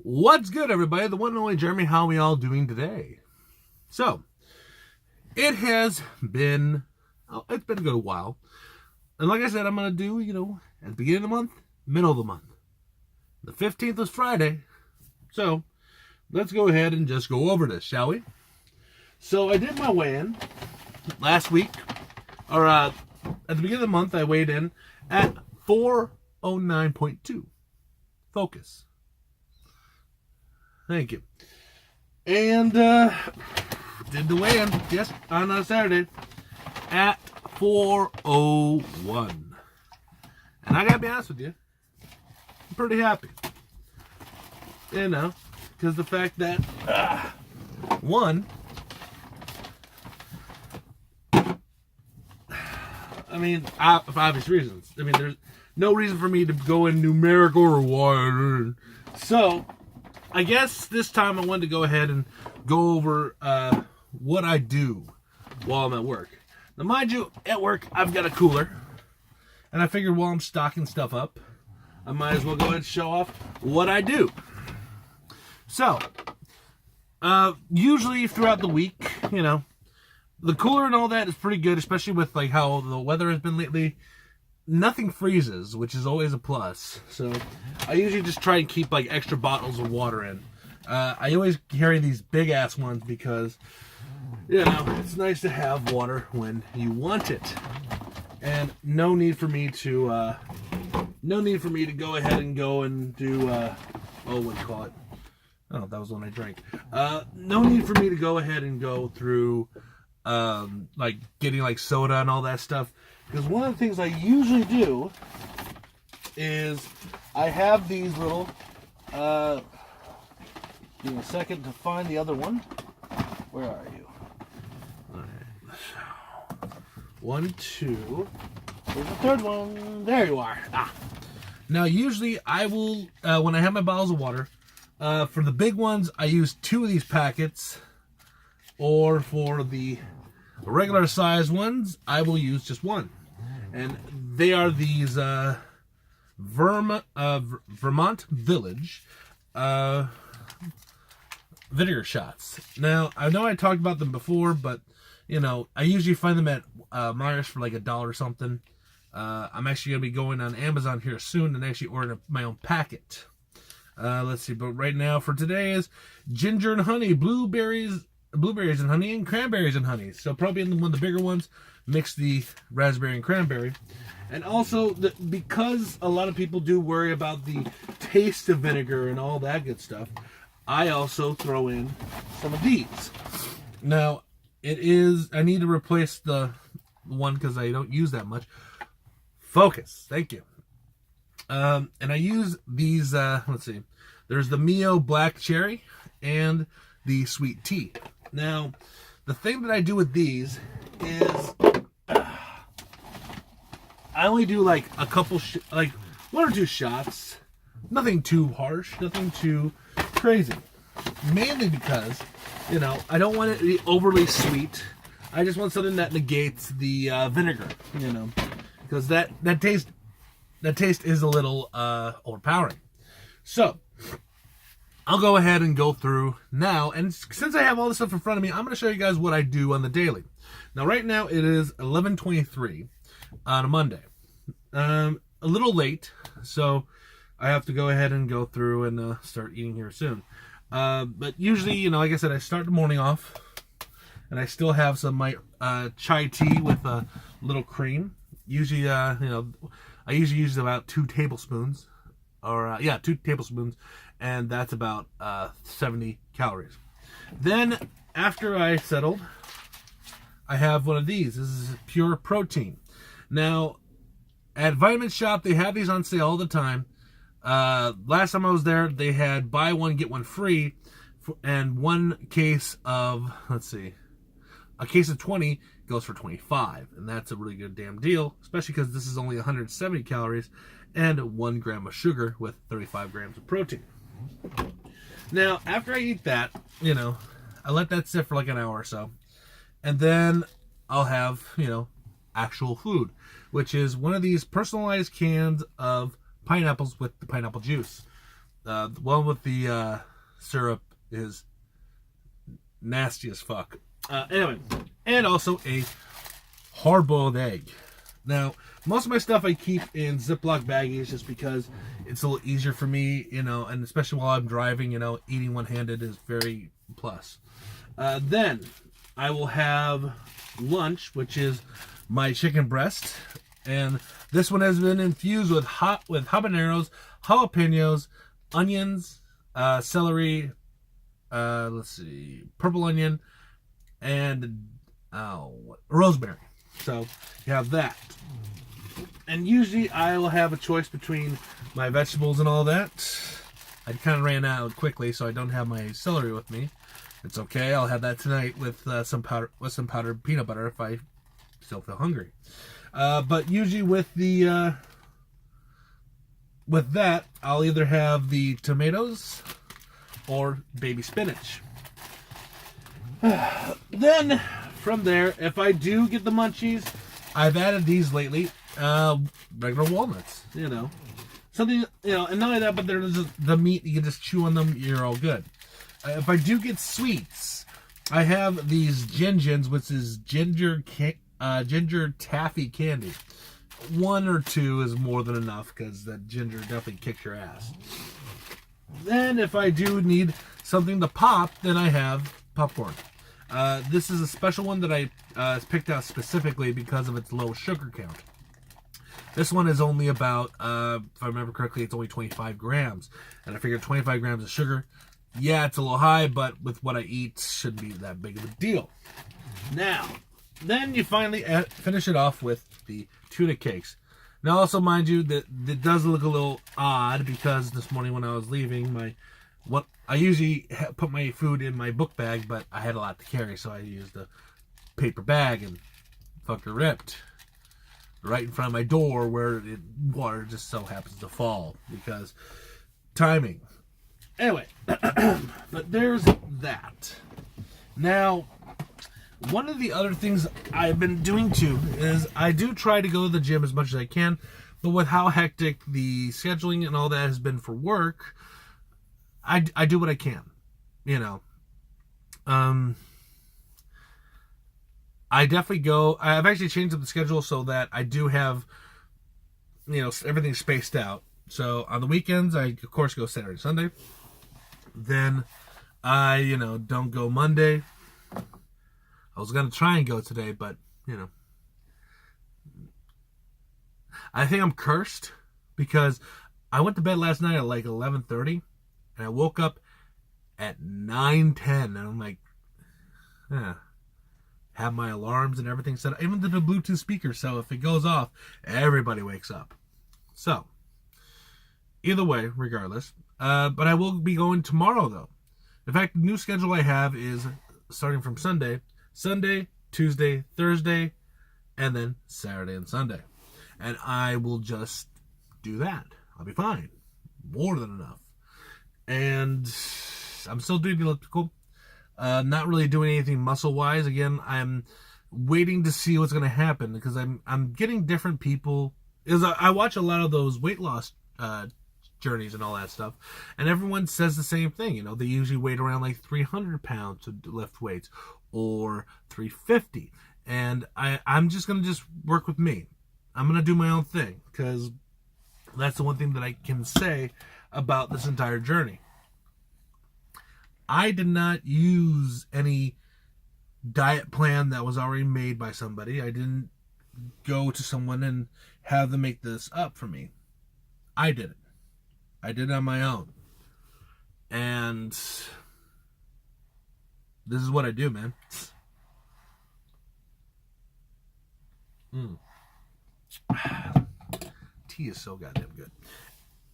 What's good, everybody? The one and only Jeremy. How are we all doing today? So, it has been, it's been a good while. And like I said, I'm going to do, at the beginning of the month, middle of the month. The 15th is Friday. So, let's go ahead and just go over this, shall we? So, I did my weigh-in last week. Or, at the beginning of the month, I weighed in at 409.2. Focus. Thank you. And did the weigh-in, yes, on a Saturday at 401. And I gotta be honest with you, I'm pretty happy. Because the fact that, one, for obvious reasons. There's no reason for me to go in numerical or what. So, I guess this time I wanted to go ahead and go over what I do while I'm at work. Now, mind you, at work, I've got a cooler. And I figured while I'm stocking stuff up, I might as well go ahead and show off what I do. So, usually throughout the week, the cooler and all that is pretty good, especially with like how the weather has been lately. Nothing freezes, which is always a plus. So I usually just try and keep like extra bottles of water in. I always carry these big ass ones because, it's nice to have water when you want it. And no need for me to go ahead and go and do, what do you call it? Oh, that was when I drank. No need for me to go ahead and go through, like getting like soda and all that stuff. Because one of the things I usually do is I have these little, give me a second to find the other one. Where are you? All right. 1, 2. There's the third one. There you are. Now, usually I will, when I have my bottles of water, for the big ones, I use 2 of these packets. Or for the regular size ones, I will use just 1. And they are these Vermont Village vinegar shots. Now, I know I talked about them before, but, I usually find them at Myers for like $1 or something. I'm actually going to be going on Amazon here soon and actually ordering my own packet. Let's see, but right now for today is ginger and honey, blueberries and honey, and cranberries and honey. So probably in one of the bigger ones, mix the raspberry and cranberry. And also, because a lot of people do worry about the taste of vinegar and all that good stuff, I also throw in some of these. Now, I need to replace the one because I don't use that much. Focus. Thank you. And I use these, let's see. There's the Mio Black Cherry and the Sweet Tea. Now, the thing that I do with these is I only do like a couple, like 1 or 2 shots. Nothing too harsh, nothing too crazy. Mainly because, I don't want it to be overly sweet. I just want something that negates the vinegar, because that taste is a little overpowering. So, I'll go ahead and go through now, and since I have all this stuff in front of me, I'm going to show you guys what I do on the daily. Now, right now, it is 11:23 on a Monday. A little late, so I have to go ahead and go through and start eating here soon. But usually, like I said, I start the morning off, and I still have some of my chai tea with a little cream. Usually, I usually use about 2 tablespoons, or 2 tablespoons. And that's about 70 calories. Then, after I settled, I have one of these. This is Pure Protein. Now, at Vitamin Shop, they have these on sale all the time. Last time I was there, they had buy one, get one free. And one case of, a case of 20 goes for 25. And that's a really good damn deal, especially because this is only 170 calories and 1 gram of sugar with 35 grams of protein. Now, after I eat that, I let that sit for like an hour or so. And then I'll have, actual food, which is one of these personalized cans of pineapples with the pineapple juice. The one with the syrup is nasty as fuck. Anyway, and also a hard-boiled egg. Now, most of my stuff I keep in Ziploc baggies just because it's a little easier for me, and especially while I'm driving, eating one-handed is very plus. Then I will have lunch, which is my chicken breast, and this one has been infused with habaneros, jalapenos, onions, celery, purple onion, and rosemary. So you have that. And usually I will have a choice between my vegetables and all that. I kind of ran out quickly, so I don't have my celery with me. It's okay. I'll have that tonight with some powdered peanut butter if I still feel hungry. But usually with that, I'll either have the tomatoes or baby spinach. Then from there, if I do get the munchies, I've added these lately. Regular walnuts, something, and not only that, but there's the meat. You can just chew on them. You're all good. If I do get sweets, I have these Gin-Gins, which is ginger taffy candy. 1 or 2 is more than enough because the ginger definitely kicks your ass. Then if I do need something to pop, then I have popcorn. This is a special one that I picked out specifically because of its low sugar count. This one is only about, if I remember correctly, it's only 25 grams. And I figured 25 grams of sugar, yeah, it's a little high, but with what I eat, shouldn't be that big of a deal. Now, then you finally finish it off with the tuna cakes. Now, also, mind you, that it does look a little odd because this morning when I was leaving, I usually put my food in my book bag, but I had a lot to carry, so I used a paper bag and fucker ripped right in front of my door where water just so happens to fall because timing. Anyway, but there's that. Now, one of the other things I've been doing too is I do try to go to the gym as much as I can, but with how hectic the scheduling and all that has been for work, I do what I can, I definitely go. I've actually changed up the schedule so that I do have, everything spaced out. So on the weekends, I of course go Saturday, Sunday. Then I, don't go Monday. I was gonna try and go today, but I think I'm cursed because I went to bed last night at like 11:30, and I woke up at 9:10, and I'm like, have my alarms and everything set up, even the Bluetooth speaker, so if it goes off, everybody wakes up. So, either way, regardless. But I will be going tomorrow, though. In fact, the new schedule I have is starting from Sunday, Tuesday, Thursday, and then Saturday and Sunday. And I will just do that. I'll be fine. More than enough. And I'm still doing the elliptical. Not really doing anything muscle-wise. Again, I'm waiting to see what's going to happen because I'm getting different people. Because I watch a lot of those weight loss journeys and all that stuff, and everyone says the same thing. They usually weight around like 300 pounds to lift weights or 350. And I'm just going to just work with me. I'm going to do my own thing because that's the one thing that I can say about this entire journey. I did not use any diet plan that was already made by somebody. I didn't go to someone and have them make this up for me. I did it. I did it on my own. And this is what I do, man. Tea is so goddamn good.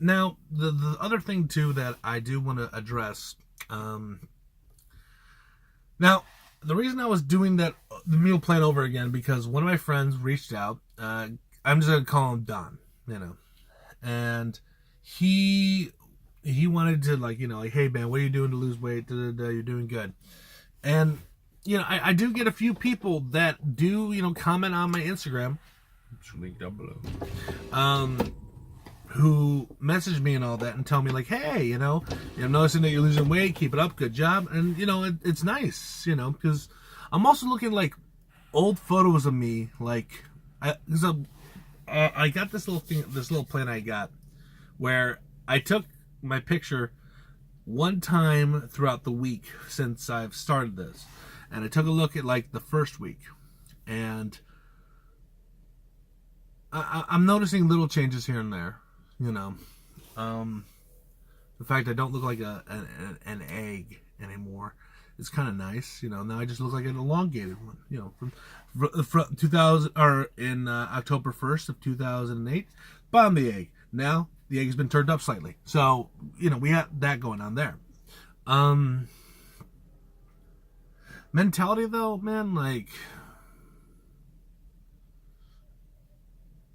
Now, the other thing, too, that I do want to address. Now, the reason I was doing the meal plan over again, because one of my friends reached out. I'm just going to call him Don, and he wanted to, hey, man, what are you doing to lose weight? You're doing good. And, I do get a few people that do, comment on my Instagram, which is linked down below, who message me and all that and tell me like, hey, I'm noticing that you're losing weight, keep it up, good job. And it's nice, because I'm also looking like old photos of me, like I got this little plan I got where I took my picture one time throughout the week since I've started this, and I took a look at like the first week, and I'm noticing little changes here and there. The fact I don't look like an egg anymore. It's kind of nice. Now I just look like an elongated one. From 2000 or in October 1st of 2008, bombed the egg. Now the egg has been turned up slightly. So we have that going on there. Mentality though, man, like.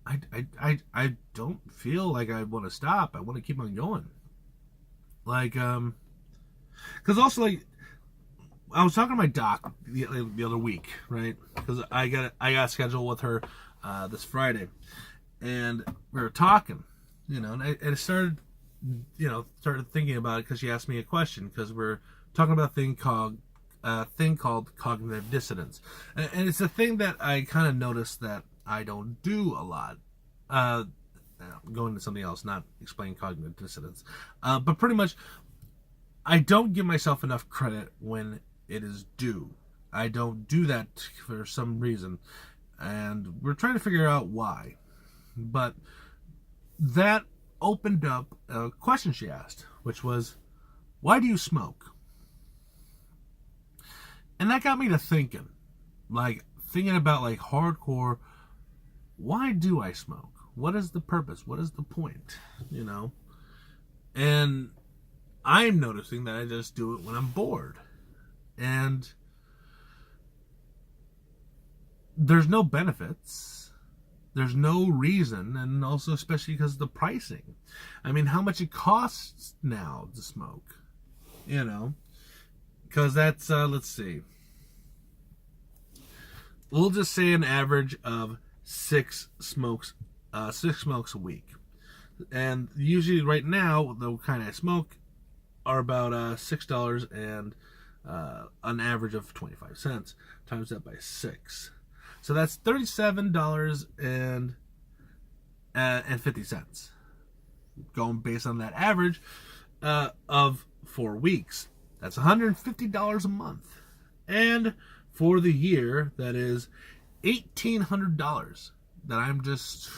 I don't feel like I want to stop. I want to keep on going. Like, because also, like, I was talking to my doc the other week, right? Because I got scheduled with her this Friday, and we were talking, and I started thinking about it because she asked me a question because we're talking about a thing called cognitive dissonance, and it's a thing that I kind of noticed that I don't do a lot. Going to something else, not explaining cognitive dissonance. But pretty much, I don't give myself enough credit when it is due. I don't do that for some reason. And we're trying to figure out why. But that opened up a question she asked, which was, why do you smoke? And that got me to thinking about like hardcore, why do I smoke? What is the purpose? What is the point? And I'm noticing that I just do it when I'm bored. And there's no benefits. There's no reason. And also, especially because of the pricing. I mean, how much it costs now to smoke? Because that's, let's see. We'll just say an average of six smokes a week, and usually right now the kind I smoke are about $6 and an average of 25 cents. Times that by 6, so that's $37 and 50 cents. Going based on that average of 4 weeks, that's $150 a month, and for the year that is $1,800 that I'm just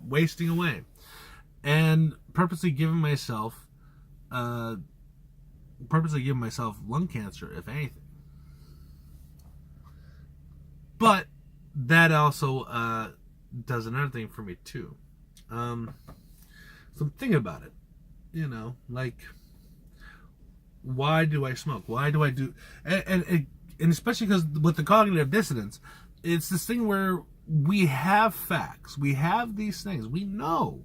wasting away, and purposely giving myself lung cancer, if anything. But that also does another thing for me too. So I'm thinking about it, like, why do I smoke? Why do I do? And especially because with the cognitive dissonance, it's this thing where we have facts. We have these things. We know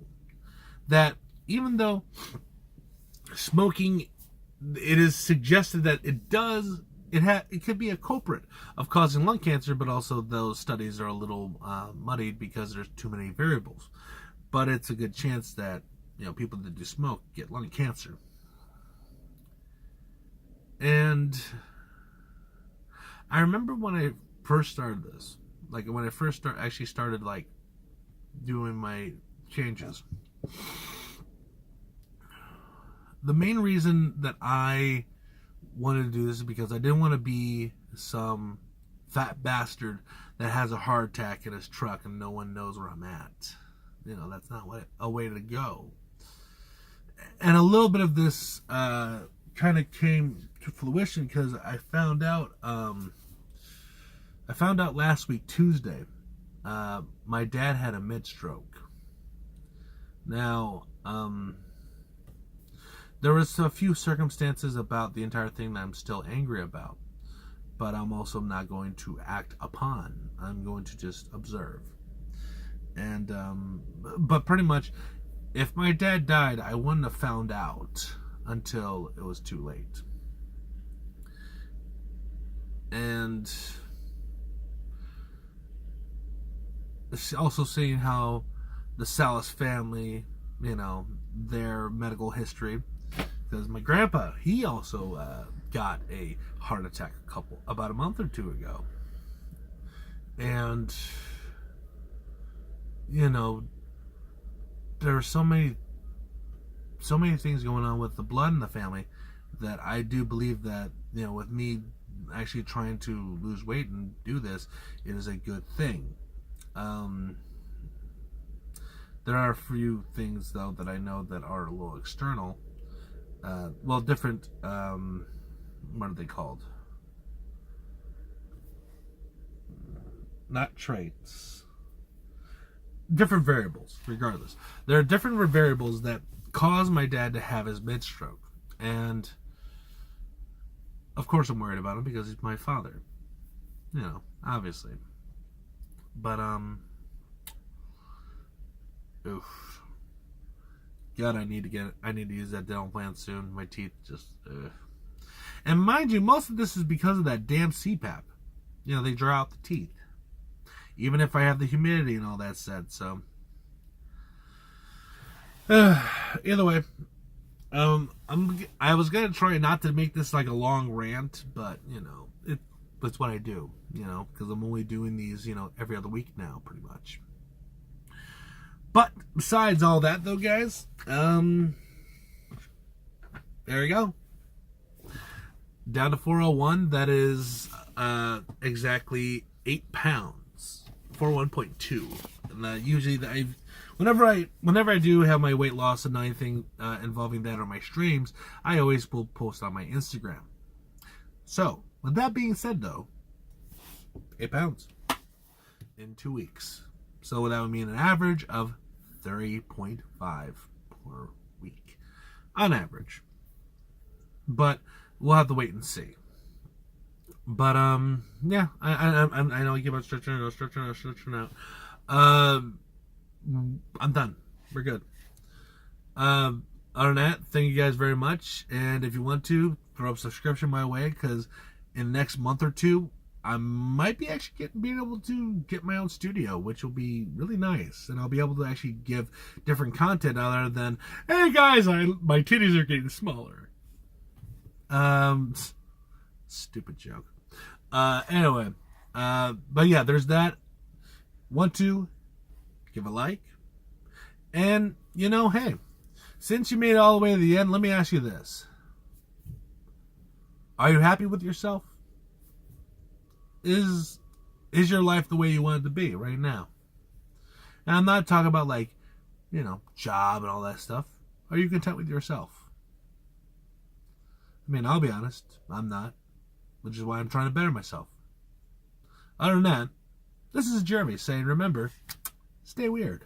that even though smoking, it is suggested that it could be a culprit of causing lung cancer, but also those studies are a little muddied because there's too many variables. But it's a good chance that people that do smoke get lung cancer. And I remember when I first started this, like when I first started like doing my changes, the main reason that I wanted to do this is because I didn't want to be some fat bastard that has a heart attack in his truck and no one knows where I'm at. That's not a way to go. And a little bit of this kind of came to fruition because I found out last week, Tuesday, my dad had a mid-stroke. Now, there was a few circumstances about the entire thing that I'm still angry about, but I'm also not going to act upon. I'm going to just observe. And, but pretty much, if my dad died, I wouldn't have found out until it was too late. And also seeing how the Salas family their medical history. Because my grandpa, he also got a heart attack about a month or two ago. And, there are so many things going on with the blood in the family that I do believe that, with me actually trying to lose weight and do this, it is a good thing. There are a few things, though, that I know that are a little external. Different, what are they called? Not traits. Different variables, regardless. There are different variables that cause my dad to have his mid-stroke. And, of course I'm worried about him because he's my father. Obviously. But, oof. God, I need to use that dental plan soon. My teeth just, And mind you, most of this is because of that damn CPAP. They draw out the teeth. Even if I have the humidity and all that said, so. Either way, I was gonna try not to make this like a long rant, but it's what I do, because I'm only doing these, every other week now, pretty much. But besides all that, though, guys, there we go. Down to 401. That is exactly 8 pounds. 401.2. And usually, whenever I do have my weight loss and anything involving that on my streams, I always will post on my Instagram. So, with that being said, though, 8 pounds in 2 weeks. So that would mean an average of 30.5 per week, on average. But we'll have to wait and see. But yeah, I know I keep on stretching out. I'm done. We're good. Other than that, thank you guys very much. And if you want to, throw up a subscription my way, because in the next month or two, I might be actually being able to get my own studio, which will be really nice. And I'll be able to actually give different content other than, hey guys, my titties are getting smaller. Stupid joke. Anyway, but yeah, there's that. Want to give a like. And, hey, since you made it all the way to the end, let me ask you this. Are you happy with yourself? Is your life the way you want it to be right now? And I'm not talking about job and all that stuff. Are you content with yourself? I mean, I'll be honest, I'm not, which is why I'm trying to better myself. Other than that, this is Jeremy saying, remember, stay weird.